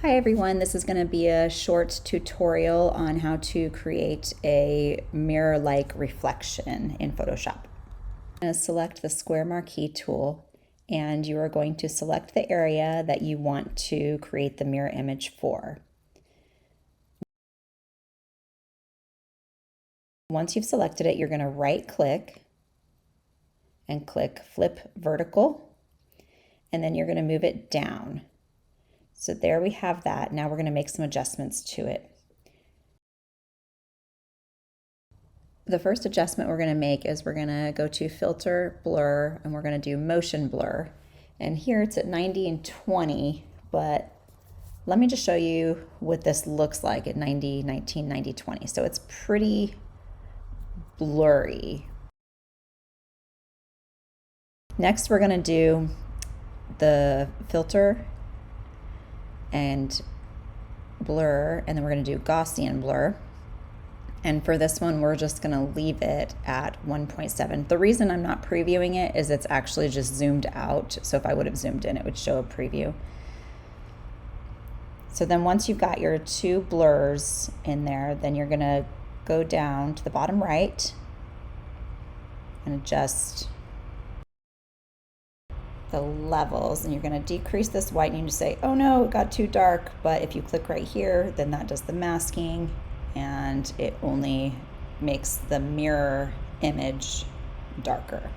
Hi everyone, this is going to be a short tutorial on how to create a mirror-like reflection in Photoshop. I'm going to select the square marquee tool and you are going to select the area that you want to create the mirror image for. Once you've selected it, you're going to right click and click flip vertical, and then you're going to move it down. So there we have that. Now we're going to make some adjustments to it. The first adjustment we're going to make is we're going to go to filter, blur, and we're going to do motion blur. And here it's at 90 and 20, but let me just show you what this looks like at 90, 19, 90, 20. So it's pretty blurry. Next, we're going to do the filter and blur, and then we're going to do Gaussian blur. And for this one, we're just going to leave it at 1.7. The reason I'm not previewing it is it's actually just zoomed out. So if I would have zoomed in, it would show a preview. So then once you've got your two blurs in there, then you're going to go down to the bottom right and adjust the levels, and you're going to decrease this whitening to say, oh no, it got too dark. But if you click right here, then that does the masking, and it only makes the mirror image darker.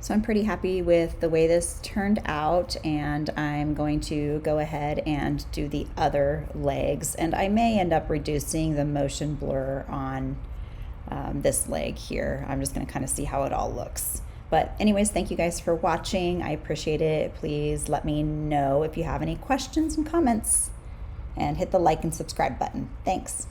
So I'm pretty happy with the way this turned out, and I'm going to go ahead and do the other legs, and I may end up reducing the motion blur on this leg here. I'm just going to kind of see how it all looks. But anyways, thank you guys for watching. I appreciate it. Please let me know if you have any questions and comments, and hit the like and subscribe button. Thanks.